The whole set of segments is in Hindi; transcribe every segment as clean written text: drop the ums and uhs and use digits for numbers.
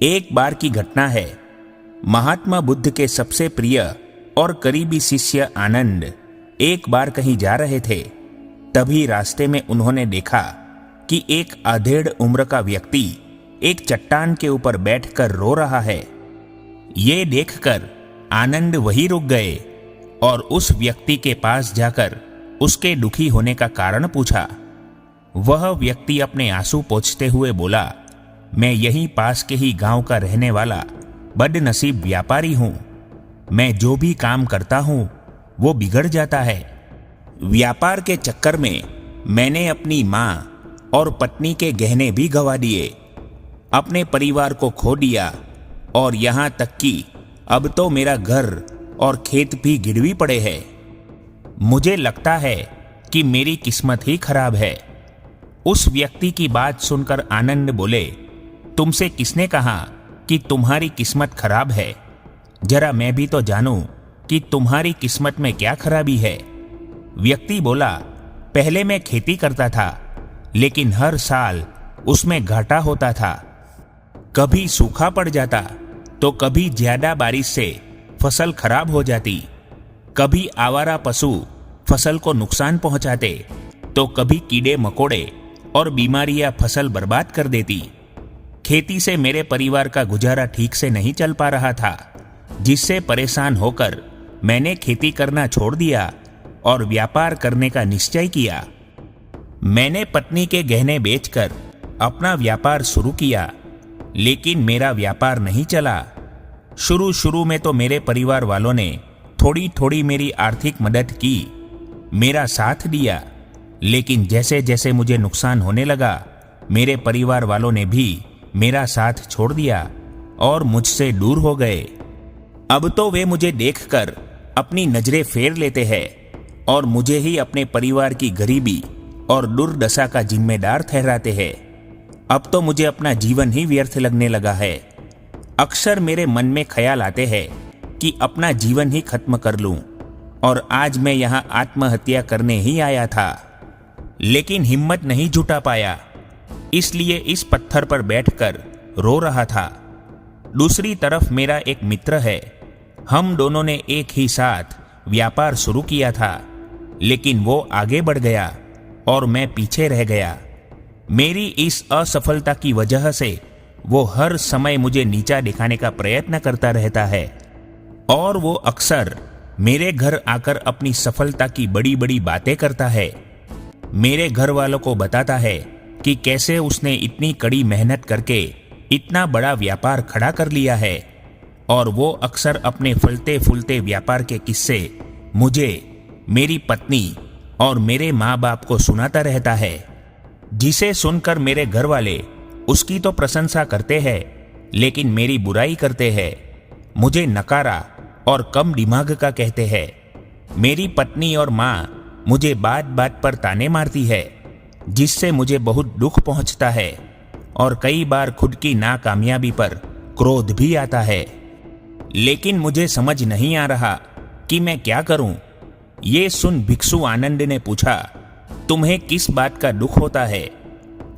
एक बार की घटना है। महात्मा बुद्ध के सबसे प्रिय और करीबी शिष्य आनंद एक बार कहीं जा रहे थे। तभी रास्ते में उन्होंने देखा कि एक आधेड़ उम्र का व्यक्ति एक चट्टान के ऊपर बैठकर रो रहा है। ये देखकर आनंद वहीं रुक गए और उस व्यक्ति के पास जाकर उसके दुखी होने का कारण पूछा। वह व्यक्ति अपने आंसू पोंछते हुए बोला, मैं यहीं पास के ही गांव का रहने वाला बदनसीब व्यापारी हूं। मैं जो भी काम करता हूं वो बिगड़ जाता है। व्यापार के चक्कर में मैंने अपनी मां और पत्नी के गहने भी गंवा दिए, अपने परिवार को खो दिया और यहां तक कि अब तो मेरा घर और खेत भी गिरवी पड़े हैं। मुझे लगता है कि मेरी किस्मत ही खराब है। उस व्यक्ति की बात सुनकर आनंद बोले, तुमसे किसने कहा कि तुम्हारी किस्मत खराब है? जरा मैं भी तो जानूं कि तुम्हारी किस्मत में क्या खराबी है। व्यक्ति बोला, पहले मैं खेती करता था, लेकिन हर साल उसमें घाटा होता था। कभी सूखा पड़ जाता तो कभी ज्यादा बारिश से फसल खराब हो जाती। कभी आवारा पशु फसल को नुकसान पहुंचाते तो कभी कीड़े मकोड़े और बीमारियां फसल बर्बाद कर देती। खेती से मेरे परिवार का गुजारा ठीक से नहीं चल पा रहा था, जिससे परेशान होकर मैंने खेती करना छोड़ दिया और व्यापार करने का निश्चय किया। मैंने पत्नी के गहने बेचकर अपना व्यापार शुरू किया, लेकिन मेरा व्यापार नहीं चला। शुरू में तो मेरे परिवार वालों ने थोड़ी थोड़ी मेरी आर्थिक मदद की, मेरा साथ दिया, लेकिन जैसे जैसे मुझे नुकसान होने लगा, मेरे परिवार वालों ने भी मेरा साथ छोड़ दिया और मुझसे दूर हो गए। अब तो वे मुझे देखकर अपनी नजरें फेर लेते हैं और मुझे ही अपने परिवार की गरीबी और दुर्दशा का जिम्मेदार ठहराते हैं। अब तो मुझे अपना जीवन ही व्यर्थ लगने लगा है। अक्सर मेरे मन में ख्याल आते हैं कि अपना जीवन ही खत्म कर लूं, और आज मैं यहाँ आत्महत्या करने ही आया था, लेकिन हिम्मत नहीं जुटा पाया, इसलिए इस पत्थर पर बैठकर रो रहा था। दूसरी तरफ मेरा एक मित्र है। हम दोनों ने एक ही साथ व्यापार शुरू किया था, लेकिन वो आगे बढ़ गया और मैं पीछे रह गया। मेरी इस असफलता की वजह से वो हर समय मुझे नीचा दिखाने का प्रयत्न करता रहता है, और वो अक्सर मेरे घर आकर अपनी सफलता की बड़ी बड़ी बातें करता है। मेरे घर वालों को बताता है कि कैसे उसने इतनी कड़ी मेहनत करके इतना बड़ा व्यापार खड़ा कर लिया है, और वो अक्सर अपने फलते फूलते व्यापार के किस्से मुझे, मेरी पत्नी और मेरे माँ बाप को सुनाता रहता है, जिसे सुनकर मेरे घर वाले उसकी तो प्रशंसा करते हैं, लेकिन मेरी बुराई करते हैं, मुझे नकारा और कम दिमाग का कहते हैं। मेरी पत्नी और माँ मुझे बात बात पर ताने मारती है, जिससे मुझे बहुत दुख पहुंचता है, और कई बार खुद की नाकामयाबी पर क्रोध भी आता है। लेकिन मुझे समझ नहीं आ रहा कि मैं क्या करूं। ये सुन भिक्षु आनंद ने पूछा, तुम्हें किस बात का दुख होता है,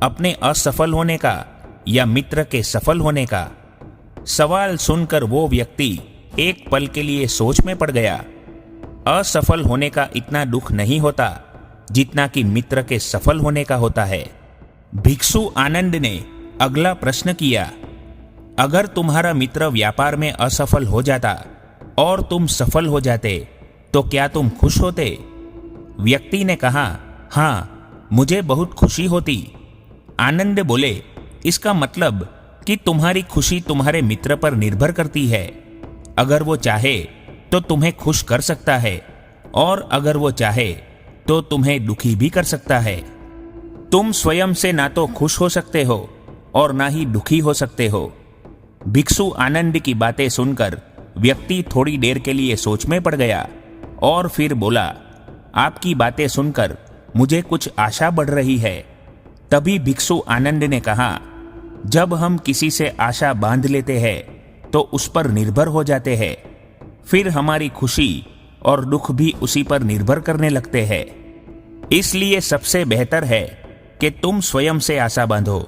अपने असफल होने का या मित्र के सफल होने का? सवाल सुनकर वो व्यक्ति एक पल के लिए सोच में पड़ गया। असफल होने का इतना दुख नहीं होता जितना कि मित्र के सफल होने का होता है। भिक्षु आनंद ने अगला प्रश्न किया, अगर तुम्हारा मित्र व्यापार में असफल हो जाता और तुम सफल हो जाते तो क्या तुम खुश होते? व्यक्ति ने कहा, हाँ, मुझे बहुत खुशी होती। आनंद बोले, इसका मतलब कि तुम्हारी खुशी तुम्हारे मित्र पर निर्भर करती है। अगर वो चाहे तो तुम्हें खुश कर सकता है, और अगर वो चाहे तो तुम्हें दुखी भी कर सकता है। तुम स्वयं से ना तो खुश हो सकते हो और ना ही दुखी हो सकते हो। भिक्षु आनंद की बातें सुनकर व्यक्ति थोड़ी देर के लिए सोच में पड़ गया और फिर बोला, आपकी बातें सुनकर मुझे कुछ आशा बढ़ रही है। तभी भिक्षु आनंद ने कहा, जब हम किसी से आशा बांध लेते हैं तो उस पर निर्भर हो जाते हैं, फिर हमारी खुशी और दुख भी उसी पर निर्भर करने लगते हैं। इसलिए सबसे बेहतर है कि तुम स्वयं से आशा बांधो।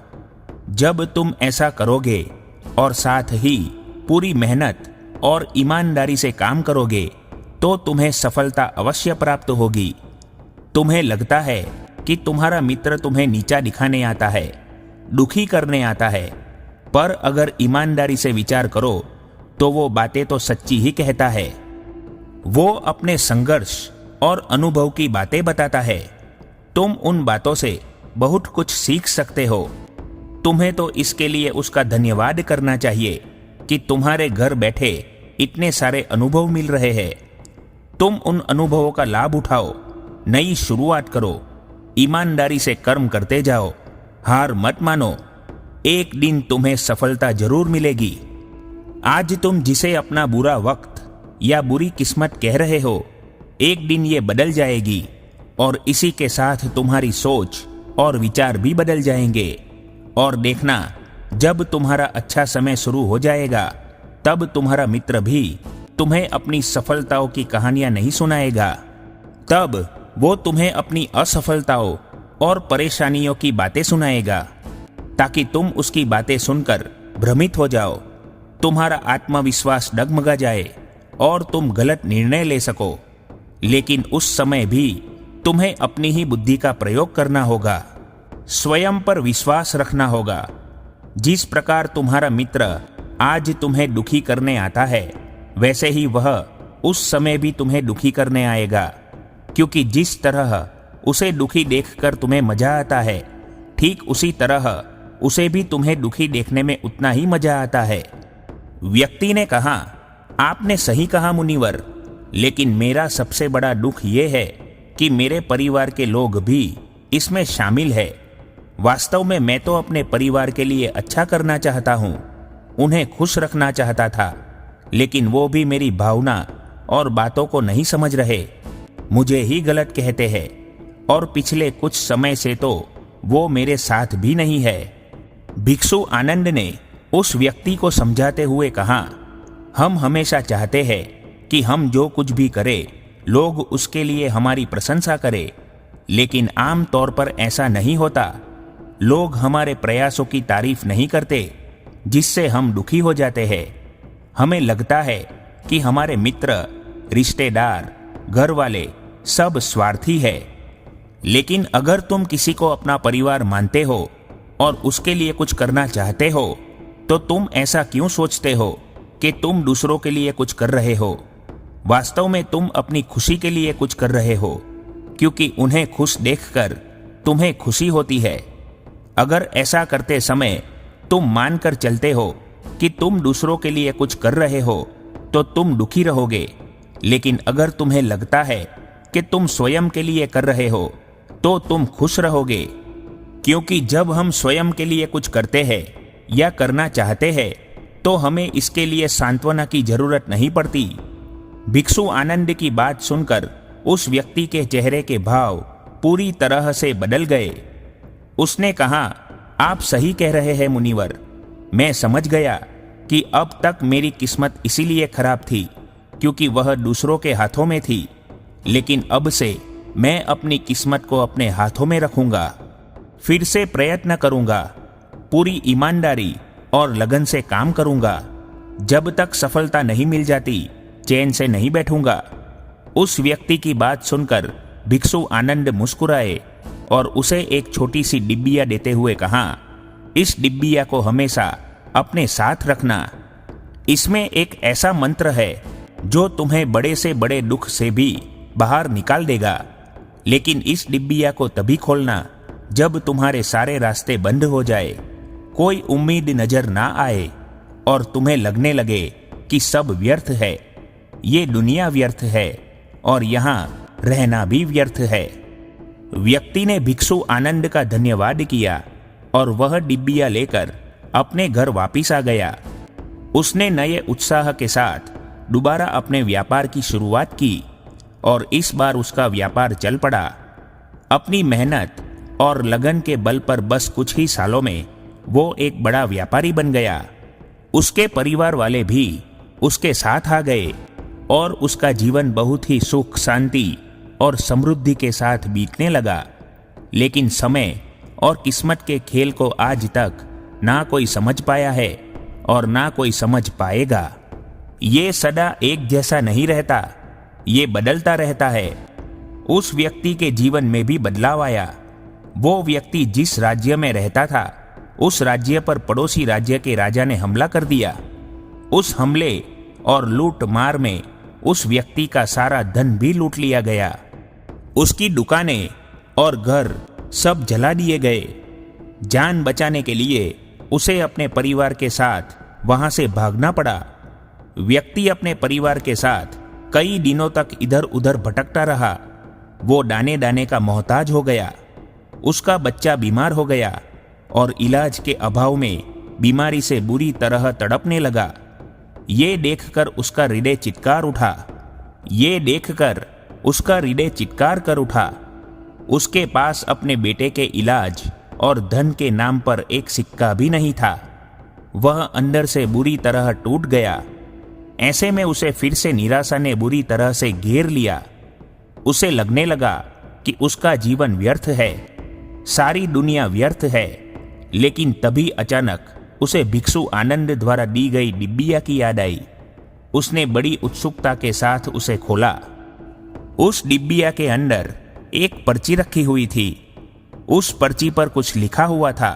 जब तुम ऐसा करोगे और साथ ही पूरी मेहनत और ईमानदारी से काम करोगे तो तुम्हें सफलता अवश्य प्राप्त होगी। तुम्हें लगता है कि तुम्हारा मित्र तुम्हें नीचा दिखाने आता है, दुखी करने आता है, पर अगर ईमानदारी से विचार करो तो वो बातें तो सच्ची ही कहता है। वो अपने संघर्ष और अनुभव की बातें बताता है। तुम उन बातों से बहुत कुछ सीख सकते हो। तुम्हें तो इसके लिए उसका धन्यवाद करना चाहिए कि तुम्हारे घर बैठे इतने सारे अनुभव मिल रहे हैं। तुम उन अनुभवों का लाभ उठाओ, नई शुरुआत करो, ईमानदारी से कर्म करते जाओ, हार मत मानो। एक दिन तुम्हें सफलता जरूर मिलेगी। आज तुम जिसे अपना बुरा वक्त या बुरी किस्मत कह रहे हो, एक दिन ये बदल जाएगी और इसी के साथ तुम्हारी सोच और विचार भी बदल जाएंगे। और देखना, जब तुम्हारा अच्छा समय शुरू हो जाएगा तब तुम्हारा मित्र भी तुम्हें अपनी सफलताओं की कहानियां नहीं सुनाएगा। तब वो तुम्हें अपनी असफलताओं और परेशानियों की बातें सुनाएगा ताकि तुम उसकी बातें सुनकर भ्रमित हो जाओ, तुम्हारा आत्मविश्वास डगमगा जाए और तुम गलत निर्णय ले सको। लेकिन उस समय भी तुम्हें अपनी ही बुद्धि का प्रयोग करना होगा, स्वयं पर विश्वास रखना होगा। जिस प्रकार तुम्हारा मित्र आज तुम्हें दुखी करने आता है, वैसे ही वह उस समय भी तुम्हें दुखी करने आएगा, क्योंकि जिस तरह उसे दुखी देखकर तुम्हें मजा आता है, ठीक उसी तरह उसे भी तुम्हें दुखी देखने में उतना ही मजा आता है। व्यक्ति ने कहा, आपने सही कहा मुनिवर, लेकिन मेरा सबसे बड़ा दुख यह है कि मेरे परिवार के लोग भी इसमें शामिल है। वास्तव में मैं तो अपने परिवार के लिए अच्छा करना चाहता हूँ, उन्हें खुश रखना चाहता था, लेकिन वो भी मेरी भावना और बातों को नहीं समझ रहे, मुझे ही गलत कहते हैं और पिछले कुछ समय से तो वो मेरे साथ भी नहीं है। भिक्षु आनंद ने उस व्यक्ति को समझाते हुए कहा, हम हमेशा चाहते हैं कि हम जो कुछ भी करें लोग उसके लिए हमारी प्रशंसा करें, लेकिन आम तौर पर ऐसा नहीं होता। लोग हमारे प्रयासों की तारीफ नहीं करते, जिससे हम दुखी हो जाते हैं। हमें लगता है कि हमारे मित्र, रिश्तेदार, घर वाले सब स्वार्थी है। लेकिन अगर तुम किसी को अपना परिवार मानते हो और उसके लिए कुछ करना चाहते हो, तो तुम ऐसा क्यों सोचते हो कि तुम दूसरों के लिए कुछ कर रहे हो? वास्तव में तुम अपनी खुशी के लिए कुछ कर रहे हो, क्योंकि उन्हें खुश देखकर तुम्हें खुशी होती है। अगर ऐसा करते समय तुम मानकर चलते हो कि तुम दूसरों के लिए कुछ कर रहे हो, तो तुम दुखी रहोगे। लेकिन अगर तुम्हें लगता है कि तुम स्वयं के लिए कर रहे हो, तो तुम खुश रहोगे, क्योंकि जब हम स्वयं के लिए कुछ करते हैं या करना चाहते हैं, तो हमें इसके लिए सांत्वना की जरूरत नहीं पड़ती। भिक्षु आनंद की बात सुनकर उस व्यक्ति के चेहरे के भाव पूरी तरह से बदल गए। उसने कहा, आप सही कह रहे हैं मुनिवर, मैं समझ गया कि अब तक मेरी किस्मत इसीलिए खराब थी क्योंकि वह दूसरों के हाथों में थी, लेकिन अब से मैं अपनी किस्मत को अपने हाथों में रखूंगा, फिर से प्रयत्न करूंगा, पूरी ईमानदारी और लगन से काम करूंगा। जब तक सफलता नहीं मिल जाती, चैन से नहीं बैठूंगा। उस व्यक्ति की बात सुनकर भिक्षु आनंद मुस्कुराए और उसे एक छोटी सी डिब्बिया देते हुए कहा, इस डिब्बिया को हमेशा अपने साथ रखना। इसमें एक ऐसा मंत्र है जो तुम्हें बड़े से बड़े दुख से भी बाहर निकाल देगा। लेकिन इस डिब्बिया को तभी खोलना जब तुम्हारे सारे रास्ते बंद हो जाए, कोई उम्मीद नजर ना आए और तुम्हें लगने लगे कि सब व्यर्थ है, ये दुनिया व्यर्थ है और यहाँ रहना भी व्यर्थ है। व्यक्ति ने भिक्षु आनंद का धन्यवाद किया और वह डिब्बिया लेकर अपने घर वापिस आ गया। उसने नए उत्साह के साथ दोबारा अपने व्यापार की शुरुआत की और इस बार उसका व्यापार चल पड़ा। अपनी मेहनत और लगन के बल पर बस कुछ ही सालों में वो एक बड़ा व्यापारी बन गया। उसके परिवार वाले भी उसके साथ आ गए और उसका जीवन बहुत ही सुख, शांति और समृद्धि के साथ बीतने लगा। लेकिन समय और किस्मत के खेल को आज तक ना कोई समझ पाया है और ना कोई समझ पाएगा। ये सदा एक जैसा नहीं रहता, ये बदलता रहता है। उस व्यक्ति के जीवन में भी बदलाव आया। वो व्यक्ति जिस राज्य में रहता था, उस राज्य पर पड़ोसी राज्य के राजा ने हमला कर दिया। उस हमले और लूट मार में उस व्यक्ति का सारा धन भी लूट लिया गया। उसकी दुकानें और घर सब जला दिए गए। जान बचाने के लिए उसे अपने परिवार के साथ वहां से भागना पड़ा। व्यक्ति अपने परिवार के साथ कई दिनों तक इधर उधर भटकता रहा। वो दाने दाने का मोहताज हो गया। उसका बच्चा बीमार हो गया और इलाज के अभाव में बीमारी से बुरी तरह तड़पने लगा। ये देखकर उसका हृदय चित्कार उठा। ये देखकर उसका हृदय चित्कार कर उठा। उसके पास अपने बेटे के इलाज और धन के नाम पर एक सिक्का भी नहीं था। वह अंदर से बुरी तरह टूट गया। ऐसे में उसे फिर से निराशा ने बुरी तरह से घेर लिया। उसे लगने लगा कि उसका जीवन व्यर्थ है, सारी दुनिया व्यर्थ है। लेकिन तभी अचानक उसे भिक्षु आनंद द्वारा दी गई डिब्बिया की याद आई। उसने बड़ी उत्सुकता के साथ उसे खोला। उस डिब्बिया के अंदर एक पर्ची रखी हुई थी। उस पर्ची पर कुछ लिखा हुआ था।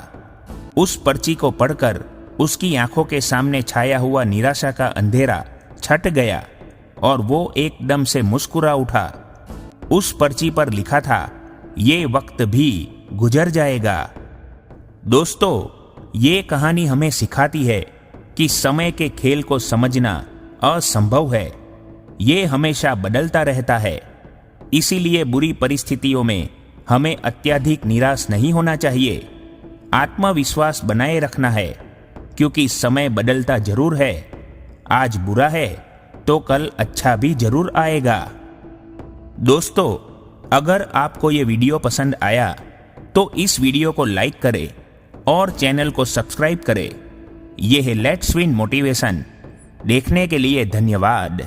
उस पर्ची को पढ़कर उसकी आंखों के सामने छाया हुआ निराशा का अंधेरा छट गया और वो एकदम से मुस्कुरा उठा। उस पर्ची पर लिखा था, ये वक्त भी गुजर जाएगा। दोस्तों, ये कहानी हमें सिखाती है कि समय के खेल को समझना असंभव है। ये हमेशा बदलता रहता है। इसीलिए बुरी परिस्थितियों में हमें अत्यधिक निराश नहीं होना चाहिए। आत्मविश्वास बनाए रखना है, क्योंकि समय बदलता जरूर है। आज बुरा है तो कल अच्छा भी जरूर आएगा। दोस्तों, अगर आपको ये वीडियो पसंद आया तो इस वीडियो को लाइक करें और चैनल को सब्सक्राइब करें। यह है लेट्स विन मोटिवेशन। देखने के लिए धन्यवाद।